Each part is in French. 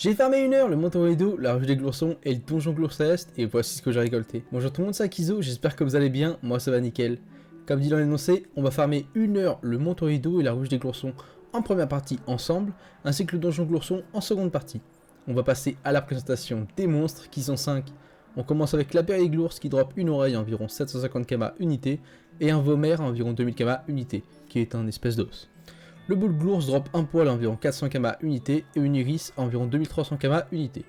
J'ai farmé 1 heure le montant rideau, la rue des Gloursons et le donjon Glour Céleste, et voici ce que j'ai récolté. Bonjour tout le monde, c'est Akizo, j'espère que vous allez bien, moi ça va nickel. Comme dit dans l'énoncé, on va farmer 1 heure le montant rideau et la ruche des Gloursons en première partie ensemble, ainsi que le donjon Glourson en seconde partie. On va passer à la présentation des monstres, qui sont 5. On commence avec la Périglours qui drop une oreille à environ 750 km unité, et un Vomère à environ 2000 km unité, qui est un espèce d'os. Le Boule Glours drop un poil à environ 400 km unité et une Iris à environ 2300 km unité.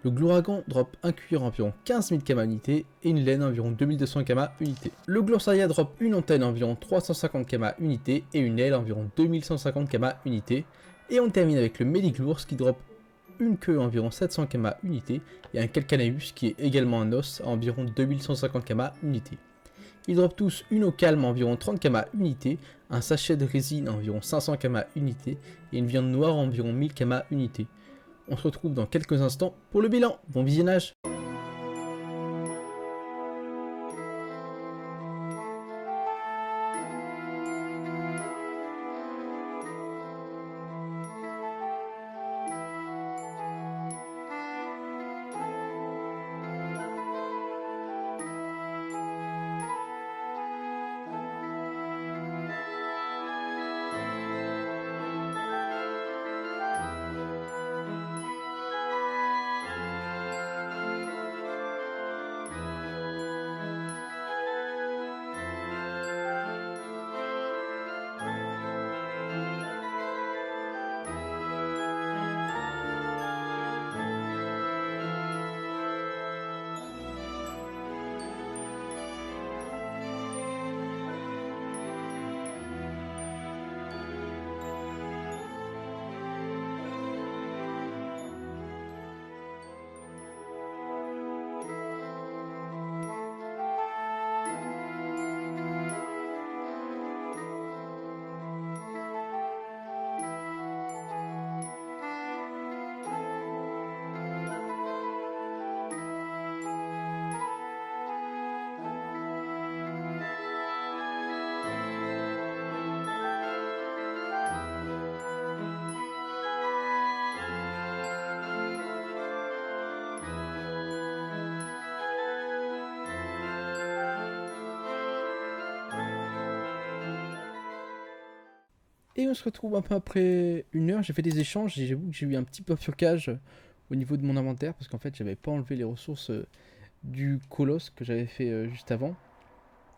Le Glouragan drop un cuir à environ 15 000 km unité et une laine à environ 2200 km unité. Le Gloursaria drop une antenne à environ 350 km unité et une aile à environ 2150 km unité. Et on termine avec le Méliglours qui drop une queue à environ 700 km unité et un Calcaneus qui est également un os à environ 2150 km unité. Ils dropent tous une eau calme à environ 30 km unité, un sachet de résine à environ 500 km unité et une viande noire à environ 1000 km unité. On se retrouve dans quelques instants pour le bilan. Bon visionnage! Et on se retrouve un peu après 1 heure, j'ai fait des échanges et j'avoue que j'ai eu un petit peu bifurcage au niveau de mon inventaire parce qu'en fait j'avais pas enlevé les ressources du colosse que j'avais fait juste avant.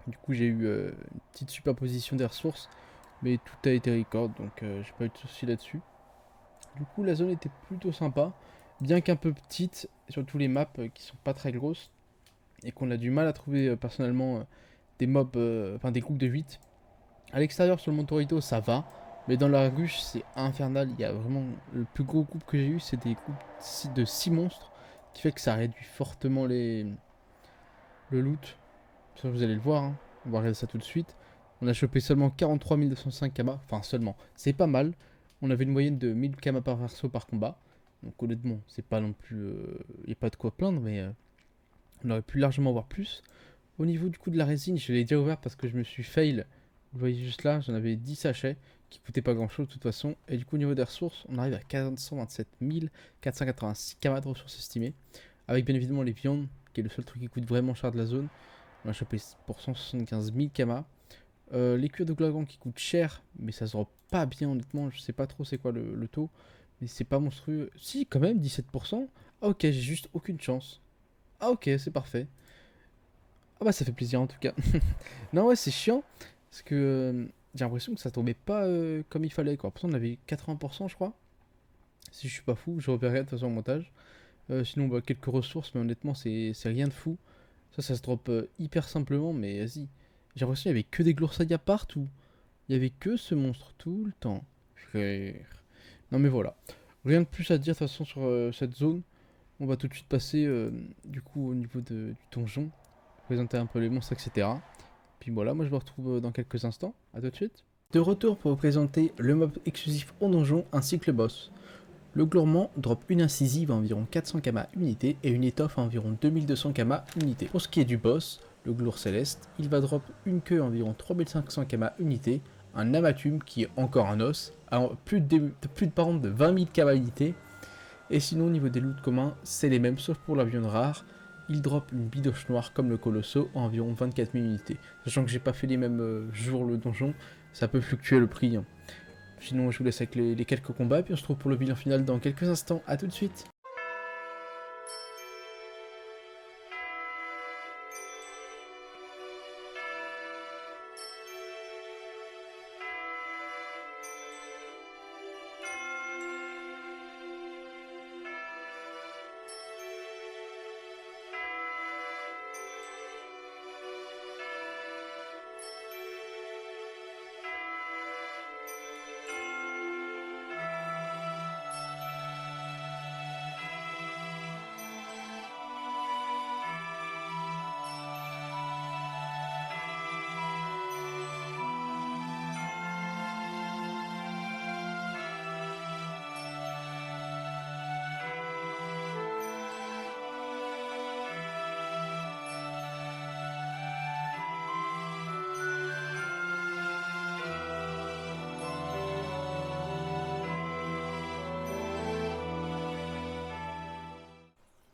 Du coup j'ai eu une petite superposition des ressources, mais tout a été record donc j'ai pas eu de soucis là-dessus. Du coup la zone était plutôt sympa, bien qu'un peu petite, surtout les maps qui sont pas très grosses et qu'on a du mal à trouver personnellement des mobs, enfin des groupes de 8. À l'extérieur sur le Montorito ça va. Mais dans la ruche, c'est infernal. Il y a vraiment le plus gros groupe que j'ai eu, c'est des groupes de 6 monstres, qui fait que ça réduit fortement le loot. Ça, vous allez le voir, hein. On va regarder ça tout de suite. On a chopé seulement 43 205 kama, enfin seulement. C'est pas mal. On avait une moyenne de 1000 kama par perso par combat. Donc honnêtement, c'est pas non plus, il n'y a pas de quoi plaindre, mais on aurait pu largement avoir plus. Au niveau du coup de la résine, je l'ai déjà ouvert parce que je me suis fail. Vous voyez juste là, j'en avais 10 sachets qui coûtaient pas grand chose de toute façon. Et du coup, au niveau des ressources, on arrive à 427 486 km de ressources estimées. Avec bien évidemment les viandes, qui est le seul truc qui coûte vraiment cher de la zone. On a chopé pour 175 000 km. Les cuirs de glagon qui coûtent cher, mais ça se drop pas bien honnêtement. Je sais pas trop c'est quoi le taux, mais c'est pas monstrueux. Si, quand même, 17%. Ah ok, j'ai juste aucune chance. Ah ok, c'est parfait. Ah bah ça fait plaisir en tout cas. Non ouais, c'est chiant. Parce que j'ai l'impression que ça tombait pas comme il fallait quoi. Pourtant on avait 80% je crois. Si je suis pas fou, je repérerai de toute façon au montage. Sinon bah, quelques ressources, mais honnêtement c'est rien de fou. Ça se drop hyper simplement, mais vas-y. J'ai l'impression qu'il y avait que des Gloursaria partout. Il y avait que ce monstre tout le temps. Frère. Non mais voilà. Rien de plus à dire de toute façon sur cette zone. On va tout de suite passer du coup au niveau du donjon. Présenter un peu les monstres, etc. Puis voilà, moi je me retrouve dans quelques instants. À tout de suite. De retour pour vous présenter le mob exclusif au donjon ainsi que le boss. Le Glourmand drop une incisive à environ 400 kama unité et une étoffe à environ 2200 kama unité. Pour ce qui est du boss, le Glour Céleste, il va drop une queue à environ 3500 kama unité, un amathume qui est encore un os, à plus de par contre de 20 000 kama unité, Et sinon au niveau des loots communs, c'est les mêmes sauf pour la viande rare. Il drop une bidoche noire comme le Colosso à environ 24 000 unités. Sachant que j'ai pas fait les mêmes jours le donjon, ça peut fluctuer le prix, hein. Sinon je vous laisse avec les quelques combats, puis on se retrouve pour le bilan final dans quelques instants. A tout de suite.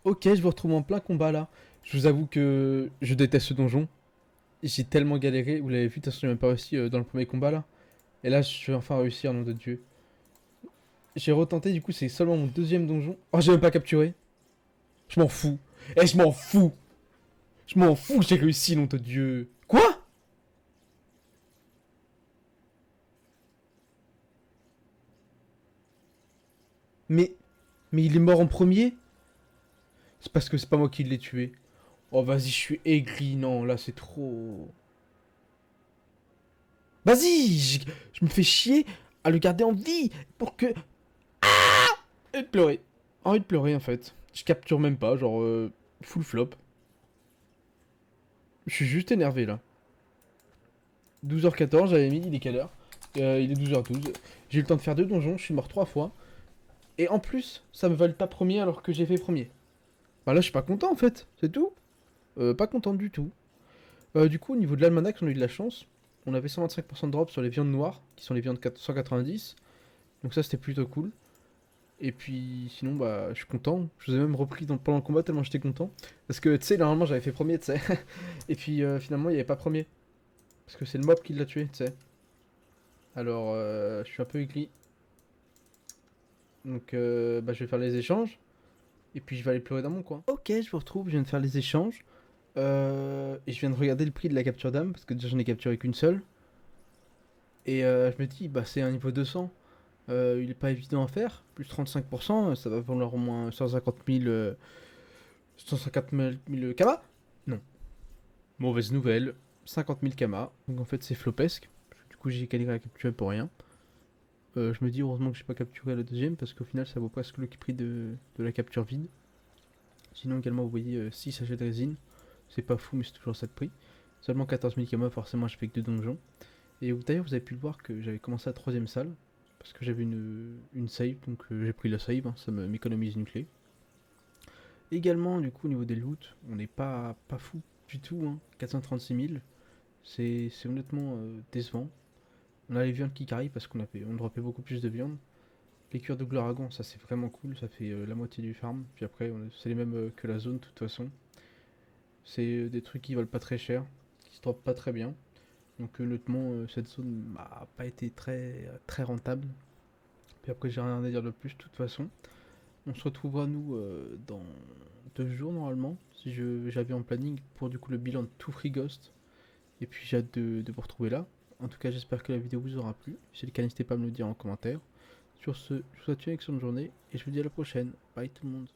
Ok, je vous retrouve en plein combat là. Je vous avoue que je déteste ce donjon. J'ai tellement galéré, vous l'avez vu, de toute façon j'ai même pas réussi dans le premier combat là. Et là je vais enfin réussir, nom de Dieu. J'ai retenté, du coup c'est seulement mon deuxième donjon. Oh, j'ai même pas capturé. Je m'en fous. Eh, je m'en fous. Je m'en fous, j'ai réussi, nom de Dieu. Quoi? Mais... Mais il est mort en premier? C'est parce que c'est pas moi qui l'ai tué. Oh vas-y, je suis aigri, non, là c'est trop... Vas-y, je me fais chier à le garder en vie pour que... Envie de pleurer. Envie de pleurer en fait. Je capture même pas, genre full flop. Je suis juste énervé là. 12h14, j'avais mis, il est quelle heure? Il est 12h12. J'ai eu le temps de faire 2 donjons, je suis mort 3 fois. Et en plus, ça me valide pas premier alors que j'ai fait premier. Bah là, je suis pas content en fait, c'est tout. Pas content du tout. Du coup, au niveau de l'almanach, on a eu de la chance. On avait 125% de drop sur les viandes noires, qui sont les viandes 190. Donc ça, c'était plutôt cool. Et puis, sinon, bah, je suis content. Je vous ai même repris pendant le combat tellement j'étais content. Parce que, tu sais, normalement, j'avais fait premier, tu sais. Et puis, finalement, il n'y avait pas premier. Parce que c'est le mob qui l'a tué, tu sais. Alors, je suis un peu aigri. Donc, bah, je vais faire les échanges. Et puis, je vais aller pleurer dans mon coin. Ok, je vous retrouve. Je viens de faire les échanges. Et je viens de regarder le prix de la capture d'âme. Parce que déjà, j'en ai capturé qu'une seule. Et je me dis, bah, c'est un niveau 200. Il est pas évident à faire. Plus 35%, ça va valoir au moins 150 000... 150 000 kamas. Non. Mauvaise nouvelle. 50 000 kamas. Donc en fait, c'est flopesque. Du coup, j'ai galéré à capturer pour rien. Je me dis heureusement que j'ai pas capturé la deuxième parce qu'au final, ça vaut presque le prix de la capture vide. Sinon, également, vous voyez 6 sachets de résine. C'est pas fou, mais c'est toujours ça de prix. Seulement 14 000 kamas, forcément, je fais que 2 donjons. Et d'ailleurs, vous avez pu le voir que j'avais commencé la troisième salle. Parce que j'avais une save, donc j'ai pris la save, hein, ça m'économise une clé. Également, du coup, au niveau des loots, on n'est pas fou du tout, hein. 436 000, c'est honnêtement décevant. On a les viandes qui carry parce on droppait beaucoup plus de viande. Les cuirs de Gloragon, ça c'est vraiment cool, ça fait la moitié du farm. Puis après, c'est les mêmes que la zone, de toute façon. C'est des trucs qui valent pas très cher, qui se droppent pas très bien. Donc honnêtement, cette zone m'a pas été très rentable. Puis après, j'ai rien à dire de plus, de toute façon. On se retrouvera nous dans 2 jours normalement, si j'avais en planning pour du coup le bilan de tout Free Ghost. Et puis j'ai hâte de vous retrouver là. En tout cas, j'espère que la vidéo vous aura plu. Si c'est le cas, n'hésitez pas à me le dire en commentaire. Sur ce, je vous souhaite une excellente journée et je vous dis à la prochaine. Bye tout le monde.